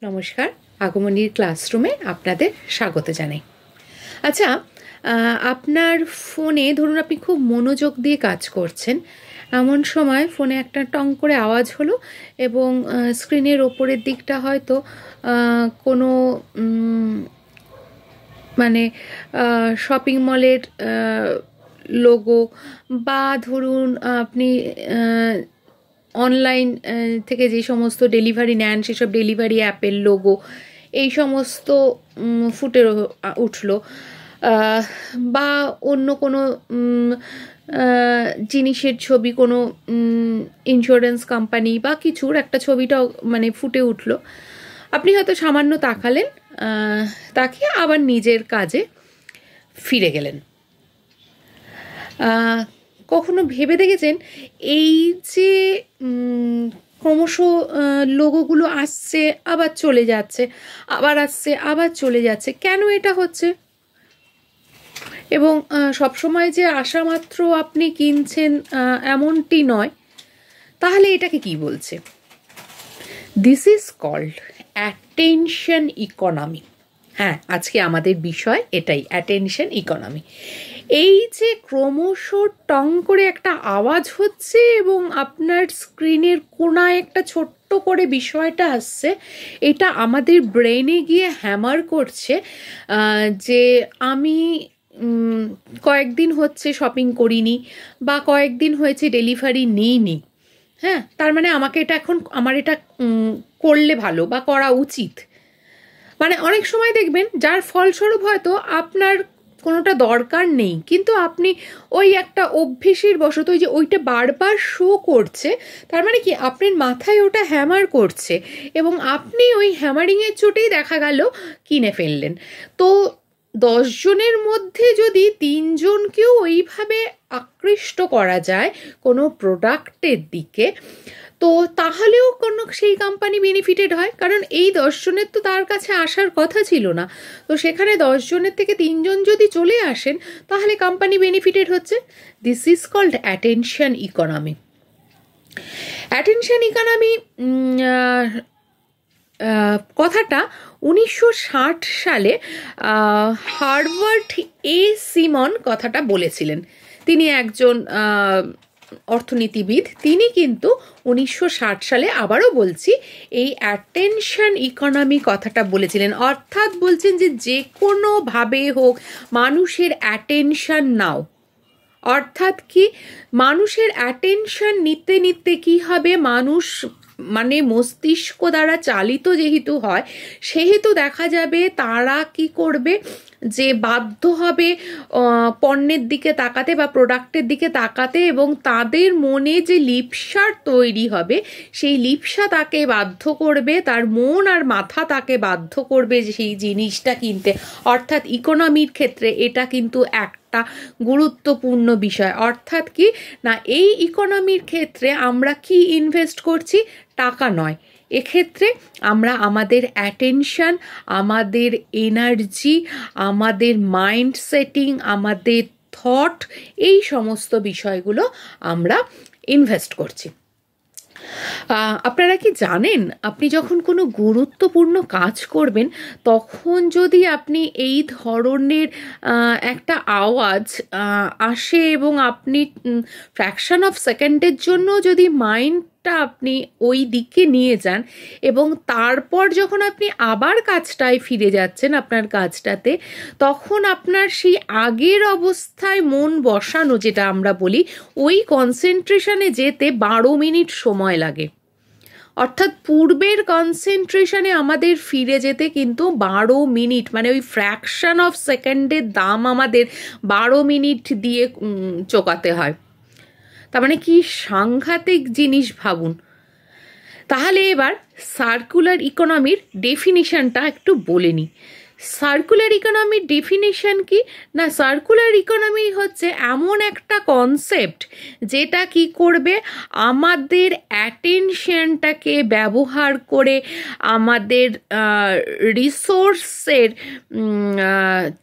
নমস্কার, আগমনীর ক্লাসরুমে আপনাদের স্বাগত জানাই। আচ্ছা, আপনার ফোনে ধরুন আপনি খুব মনোযোগ দিয়ে কাজ করছেন, এমন সময় ফোনে একটা টং করে আওয়াজ হলো এবং স্ক্রিনের ওপরের দিকটা হয়তো কোনো মানে শপিং মলের লোগো বা ধরুন আপনি অনলাইন থেকে যে সমস্ত ডেলিভারি নেন সেসব ডেলিভারি অ্যাপের লোগো এই সমস্ত ফুটে উঠলো, বা অন্য কোনো জিনিসের ছবি, কোনো ইন্স্যুরেন্স কোম্পানি বা কিছুর একটা ছবিটাও মানে ফুটে উঠলো। আপনি হয়তো সামান্য তাকালেন, তাকিয়ে আবার নিজের কাজে ফিরে গেলেন। কখনো ভেবে দেখেছেন এই যে ক্রমশ লোগোগুলো আসছে আবার চলে যাচ্ছে, আবার আসছে আবার চলে যাচ্ছে, কেন এটা হচ্ছে? এবং সবসময় যে আসা মাত্র আপনি কিনছেন এমনটি নয়। তাহলে এটাকে কি বলছে? This is called attention economy. হ্যাঁ, আজকে আমাদের বিষয় এটাই, অ্যাটেনশন ইকোনমি। এই যে ক্রমশ টং করে একটা আওয়াজ হচ্ছে এবং আপনার স্ক্রিনের কোনায় একটা ছোট্ট করে বিষয়টা আসছে, এটা আমাদের ব্রেনে গিয়ে হ্যামার করছে যে আমি কয়েকদিন হচ্ছে শপিং করিনি বা কয়েকদিন হয়েছে ডেলিভারি নিইনি। হ্যাঁ, তার মানে আমাকে এটা এখন আমার এটা করলে ভালো বা করা উচিত। মানে অনেক সময় দেখবেন যার ফলস্বরূপ হয়তো আপনার কোনোটা দরকার নেই, কিন্তু আপনি ওই একটা অভ্যেসের বশত ওই যে ওইটা বারবার শো করছে, তার মানে কি আপনার মাথায় ওটা হ্যামার করছে এবং আপনি ওই হ্যামারিংয়ের চোটেই দেখা গেল কিনে ফেললেন। তো 10 জনের মধ্যে যদি 3 জনকেও ওইভাবে আকৃষ্ট করা যায় কোনো প্রোডাক্টের দিকে, তো তাহলেও কোনো সেই কোম্পানি বেনিফিটেড হয়, কারণ এই 10 জনের তো তার কাছে আসার কথা ছিল না। তো সেখানে 10 জনের থেকে 3 জন যদি চলে আসেন তাহলে কোম্পানি বেনিফিটেড হচ্ছে। This is called attention economy. Attention economy কথাটা 1960 সালে হার্ভার্ড এ সিমন কথাটা বলেছিলেন। তিনি একজন অর্থনীতিবিদ। তিনি কিন্তু 1960 সালে, আবারও বলছি, এই অ্যাটেনশন ইকোনমি কথাটা বলেছিলেন। অর্থাৎ বলছেন যে কোনোভাবে হোক মানুষের অ্যাটেনশন নাও। অর্থাৎ কি, মানুষের অ্যাটেনশন নিতে নিতে কি হবে, মানুষ মানে মস্তিষ্ক দ্বারা চালিত যেহেতু হয়, সেহেতু দেখা যাবে তারা কি করবে, যে বাধ্য হবে পণ্যের দিকে তাকাতে বা প্রোডাক্টের দিকে তাকাতে, এবং তাদের মনে যে লিপ্সার তৈরি হবে সেই লিপ্সা তাকে বাধ্য করবে, তার মন আর মাথা তাকে বাধ্য করবে যে সেই জিনিসটা কিনতে। অর্থাৎ ইকোনমির ক্ষেত্রে এটা কিন্তু একটা গুরুত্বপূর্ণ বিষয়। অর্থাৎ কি না, এই ইকোনমির ক্ষেত্রে আমরা কি ইনভেস্ট করছি? টাকা নয়, এক্ষেত্রে আমরা আমাদের অ্যাটেনশন, আমাদের এনার্জি, আমাদের মাইন্ড সেটিং, আমাদের থট, এই সমস্ত বিষয়গুলো আমরা ইনভেস্ট করছি। আপনারা কি জানেন, আপনি যখন কোনো গুরুত্বপূর্ণ কাজ করবেন তখন যদি আপনি এই ধরনের একটা আওয়াজ আসে এবং আপনি ফ্র্যাকশন অফ সেকেন্ডের জন্য যদি মাইন্ডটা আপনি ওই দিকে নিয়ে যান এবং তারপর যখন আপনি আবার কাজটায় ফিরে যাচ্ছেন, আপনার কাজটাতে, তখন আপনার সেই আগের অবস্থায় মন বসানো, যেটা আমরা বলি, ওই কনসেন্ট্রেশনে যেতে 12 মিনিট সময় লাগে। অর্থাৎ পূর্বের কনসেন্ট্রেশনে আমাদের ফিরে যেতে কিন্তু 12 মিনিট, মানে ওই ফ্র্যাকশন অফ সেকেন্ডের দাম আমাদের 12 মিনিট দিয়ে চোকাতে হয়। তার মানে কি সাংঘাতিক জিনিস ভাবুন। তাহলে এবার সার্কুলার ইকোনমির ডেফিনিশনটা একটু বলে নিই। সার্কুলার ইকোনমির ডেফিনেশন কি না, সার্কুলার ইকোনমি হচ্ছে এমন একটা কনসেপ্ট যেটা কি করবে, আমাদের অ্যাটেনশনটাকে ব্যবহার করে আমাদের রিসোর্সের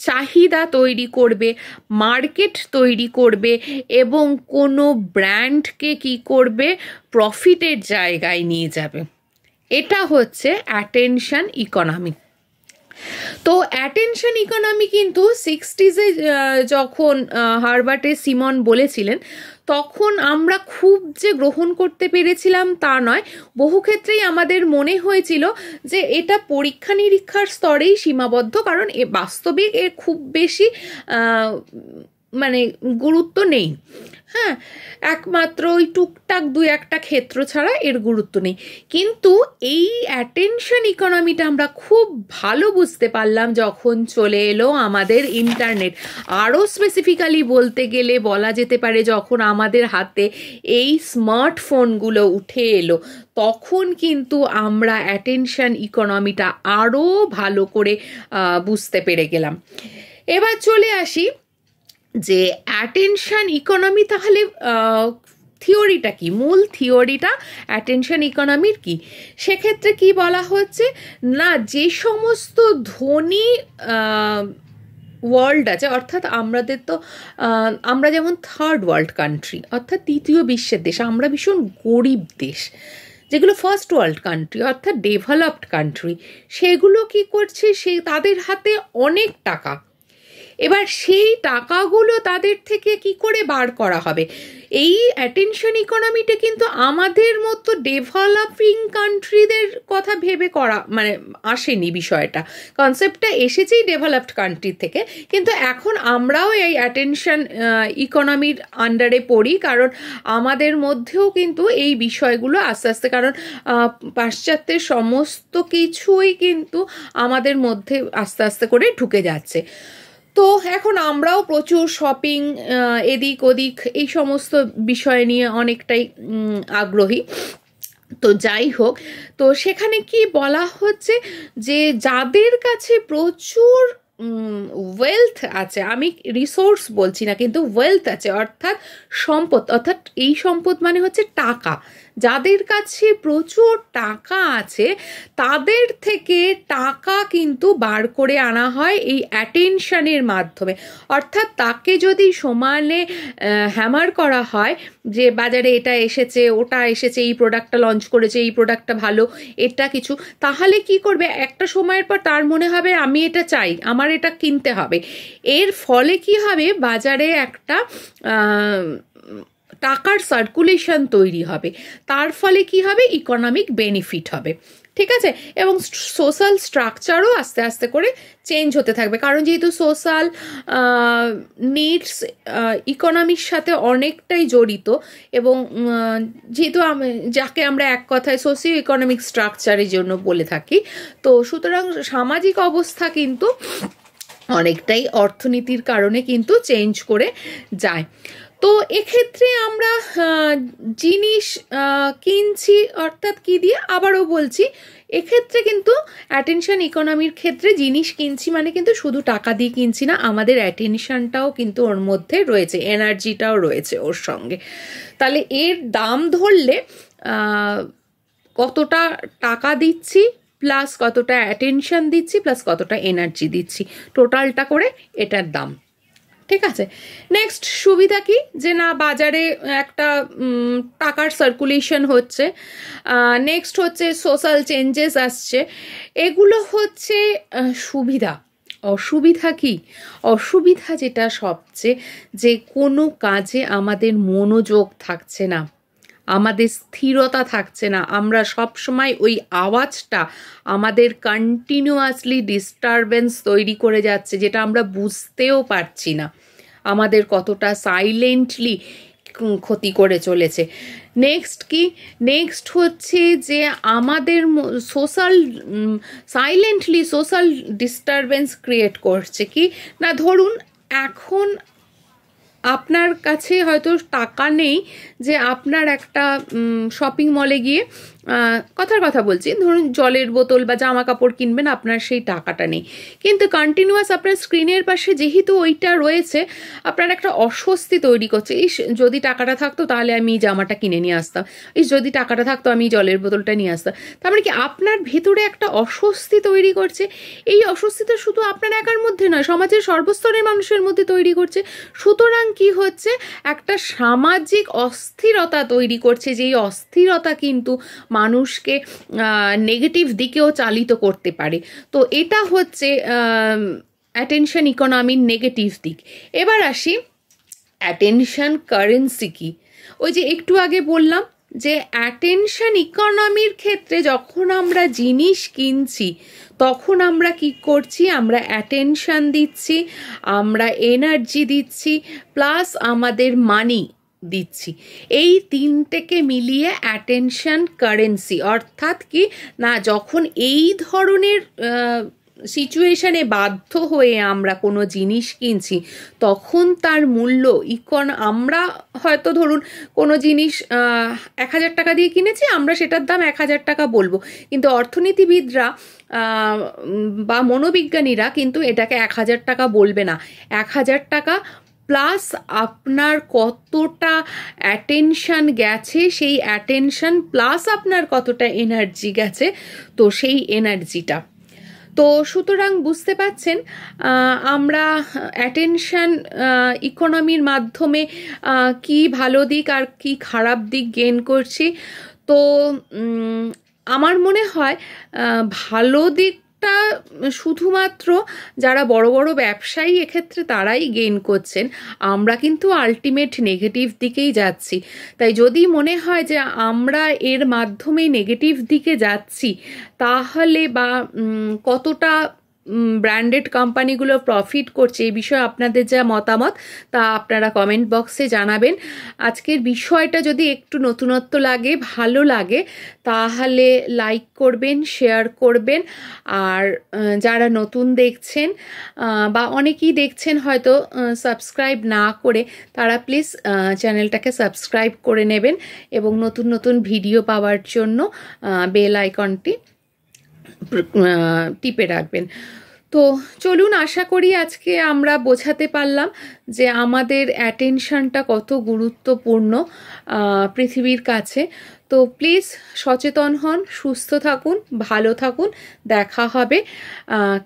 চাহিদা তৈরি করবে, মার্কেট তৈরি করবে এবং কোনো ব্র্যান্ডকে কি করবে, প্রফিটের জায়গায় নিয়ে যাবে। এটা হচ্ছে অ্যাটেনশন ইকোনমি। তো অ্যাটেনশন ইকোনমি কিন্তু 60s যখন হার্বার্টে সিমন বলেছিলেন, তখন আমরা খুব যে গ্রহণ করতে পেরেছিলাম তা নয়, বহু ক্ষেত্রেই আমাদের মনে হয়েছিল যে এটা পরীক্ষা নিরীক্ষার স্তরেই সীমাবদ্ধ, কারণ বাস্তবিক এর খুব বেশি মানে গুরুত্ব নেই। হ্যাঁ, একমাত্র ওই টুকটাক দু একটা ক্ষেত্র ছাড়া এর গুরুত্ব নেই। কিন্তু এই অ্যাটেনশন ইকোনমিটা আমরা খুব ভালো বুঝতে পারলাম যখন চলে এলো আমাদের ইন্টারনেট। আরও স্পেসিফিক্যালি বলতে গেলে বলা যেতে পারে যখন আমাদের হাতে এই স্মার্টফোনগুলো উঠে এলো, তখন কিন্তু আমরা অ্যাটেনশন ইকোনমিটা আরও ভালো করে বুঝতে পেরে গেলাম। এবার চলে আসি যে অ্যাটেনশন ইকোনমি তাহলে থিওরিটা কি, মূল থিওরিটা অ্যাটেনশন ইকোনমির কি। সেক্ষেত্রে কি বলা হচ্ছে না, যে সমস্ত ধনী ওয়ার্ল্ড আছে, অর্থাৎ আমাদের তো আমরা যেমন থার্ড ওয়ার্ল্ড কান্ট্রি, অর্থাৎ তৃতীয় বিশ্বের দেশ, আমরা ভীষণ গরিব দেশ। যেগুলো ফার্স্ট ওয়ার্ল্ড কান্ট্রি অর্থাৎ ডেভেলপড কান্ট্রি, সেগুলো কি করছে, তাদের হাতে অনেক টাকা। এবার সেই টাকাগুলো তাদের থেকে কি করে বার করা হবে, এই অ্যাটেনশন ইকোনমিটা কিন্তু আমাদের মতো ডেভেলপিং কান্ট্রিদের কথা ভেবে করা মানে আসেনি। বিষয়টা, কনসেপ্টটা এসেছেই ডেভেলপড কান্ট্রি থেকে, কিন্তু এখন আমরাও এই অ্যাটেনশন ইকোনমির আন্ডারে পড়ি, কারণ আমাদের মধ্যেও কিন্তু এই বিষয়গুলো আস্তে আস্তে, কারণ পাশ্চাত্যের সমস্ত কিছুই কিন্তু আমাদের মধ্যে আস্তে আস্তে করে ঢুকে যাচ্ছে। তো এখন আমরাও প্রচুর শপিং, এদিক ওদিক এই সমস্ত বিষয় নিয়ে অনেকটাই আগ্রহী। তো যাই হোক, তো সেখানে কি বলা হচ্ছে যে যাদের কাছে প্রচুর ওয়েলথ আছে, আমি রিসোর্স বলছি না, কিন্তু ওয়েলথ আছে অর্থাৎ সম্পদ, অর্থাৎ এই সম্পদ মানে হচ্ছে টাকা, যাদের কাছে প্রচুর টাকা আছে তাদের থেকে টাকা কিন্তু বার করে আনা হয় এই অ্যাটেনশনের মাধ্যমে। অর্থাৎ তাকে যদি সমানে হ্যামার করা হয় যে বাজারে এটা এসেছে, ওটা এসেছে, এই প্রোডাক্টটা লঞ্চ করেছে, এই প্রোডাক্টটা ভালো, এটা কিছু, তাহলে কি করবে, একটা সময়ের পর তার মনে হবে আমি এটা চাই, আমার এটা কিনতে হবে। এর ফলে কি হবে, বাজারে একটা টাকার সার্কুলেশন তৈরি হবে, তার ফলে কি হবে, ইকোনমিক বেনিফিট হবে। ঠিক আছে, এবং সোশ্যাল স্ট্রাকচারও আস্তে আস্তে করে চেঞ্জ হতে থাকবে, কারণ যেহেতু সোশ্যাল নিডস ইকোনমির সাথে অনেকটাই জড়িত, এবং যেহেতু যাকে আমরা এক কথায় সোশিও ইকোনমিক স্ট্রাকচারের জন্য বলে থাকি, তো সুতরাং সামাজিক অবস্থা কিন্তু অনেকটাই অর্থনীতির কারণে কিন্তু চেঞ্জ করে যায়। তো এক্ষেত্রে আমরা জিনিস কিনছি, অর্থাৎ কি দিয়ে, আবারও বলছি, এক্ষেত্রে কিন্তু অ্যাটেনশন ইকোনমির ক্ষেত্রে জিনিস কিনছি মানে কিন্তু শুধু টাকা দিয়ে কিনছি না, আমাদের অ্যাটেনশনটাও কিন্তু ওর মধ্যে রয়েছে, এনার্জিটাও রয়েছে ওর সঙ্গে। তাহলে এর দাম ধরলে কতটা টাকা দিচ্ছি প্লাস কতটা অ্যাটেনশন দিচ্ছি প্লাস কতটা এনার্জি দিচ্ছি, টোটালটা করে এটার দাম। ঠিক আছে, নেক্সট সুবিধা কি, যে না বাজারে একটা টাকার সার্কুলেশন হচ্ছে, নেক্সট হচ্ছে সোশ্যাল চেঞ্জেস আসছে, এগুলো হচ্ছে সুবিধা। অসুবিধা কি, অসুবিধা যেটা সবচেয়ে, যে কোনো কাজে আমাদের মনোযোগ থাকছে না, আমাদের স্থিরতা থাকছে না, আমরা সব সময় ওই আওয়াজটা আমাদের কন্টিনিউয়াসলি ডিস্টারবেন্স তৈরি করে যাচ্ছে, যেটা আমরা বুঝতেও পারছি না আমাদের কতটা সাইলেন্টলি ক্ষতি করে চলেছে। নেক্সট কি, নেক্সট হচ্ছে যে আমাদের সাইলেন্টলি সোশ্যাল ডিস্টারবেন্স ক্রিয়েট করছে কি না, ধরুন এখন আপনার কাছে হয়তো টাকা নেই যে আপনার একটা শপিং মলে গিয়ে কথার কথা বলছি, ধরুন জলের বোতল বা জামা কাপড় কিনবেন, আপনার সেই টাকাটা নেই, কিন্তু কন্টিনিউয়াস আপনার স্ক্রিনের পাশে যেহেতু ওইটা রয়েছে, আপনার একটা অস্বস্তি তৈরি করছে, ইস যদি টাকাটা থাকতো তাহলে আমি জামাটা কিনে নিয়ে আসতাম, ইস যদি টাকাটা থাকতো আমি জলের বোতলটা নিয়ে আসতাম। তার মানে কি, আপনার ভেতরে একটা অস্বস্তি তৈরি করছে। এই অস্বস্তিটা শুধু আপনার একার মধ্যে নয়, সমাজের সর্বস্তরের মানুষের মধ্যে তৈরি করছে। সুতরাং কি হচ্ছে, একটা সামাজিক অস্থিরতা তৈরি করছে, যেই অস্থিরতা কিন্তু মানুষকে নেগেটিভ দিকেও চালিত করতে পারে। তো এটা হচ্ছে অ্যাটেনশন ইকোনমির নেগেটিভ দিক। এবার আসি অ্যাটেনশন কারেন্সি কি। ওই যে একটু আগে বললাম যে অ্যাটেনশন ইকোনমির ক্ষেত্রে যখন আমরা জিনিস কিনছি তখন আমরা কি করছি, আমরা অ্যাটেনশন দিচ্ছি, আমরা এনার্জি দিচ্ছি, প্লাস আমাদের মানি দিচ্ছি। এই তিনটেকে মিলিয়ে অ্যাটেনশন কারেন্সি। অর্থাৎ কি না, যখন এই ধরনের সিচুয়েশনে বাধ্য হয়ে আমরা কোনো জিনিস কিনছি তখন তার মূল্য আমরা হয়তো ধরুন কোনো জিনিস 1000 টাকা দিয়ে কিনেছি, আমরা সেটার দাম 1000 টাকা বলবো, কিন্তু অর্থনীতিবিদরা বা মনোবিজ্ঞানীরা কিন্তু এটাকে 1000 টাকা বলবে না। 1000 টাকা প্লাস আপনার কতটা অ্যাটেনশন গেছে, সেই অ্যাটেনশন প্লাস আপনার কতটা এনার্জি গেছে, তো সেই এনার্জিটা। তো সুতরাং বুঝতে পাচ্ছেন আমরা অ্যাটেনশন ইকোনমির মাধ্যমে কি ভালো দিক আর কি খারাপ দিক গেইন করছি। তো আমার মনে হয় ভালো দিকটা শুধুমাত্র যারা বড় বড় ব্যবসায়ী এক্ষেত্রে তারাই গেইন করছেন, আমরা কিন্তু আলটিমেট নেগেটিভ দিকেই যাচ্ছি। তাই যদি মনে হয় যে আমরা এর মাধ্যমেই নেগেটিভ দিকে যাচ্ছি, তাহলে বা কতটা ব্র্যান্ডেড কোম্পানিগুলো প্রফিট করছে এই বিষয়ে আপনাদের যা মতামত তা আপনারা কমেন্ট বক্সে জানাবেন। আজকের বিষয়টা যদি একটু নতুনত্ব লাগে, ভালো লাগে, তাহলে লাইক করবেন, শেয়ার করবেন। আর যারা নতুন দেখছেন বা অনেকেই দেখছেন হয়তো সাবস্ক্রাইব না করে, তারা প্লিজ চ্যানেলটাকে সাবস্ক্রাইব করে নেবেন এবং নতুন নতুন ভিডিও পাওয়ার জন্য বেল আইকনটি টিপে রাখবেন। তো চলুন, আশা করি আজকে আমরা বোঝাতে পারলাম যে আমাদের অ্যাটেনশনটা কত গুরুত্বপূর্ণ পৃথিবীর কাছে। তো প্লিজ সচেতন হন, সুস্থ থাকুন, ভালো থাকুন। দেখা হবে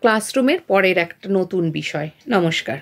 ক্লাসরুমের পরের একটা নতুন বিষয়। নমস্কার।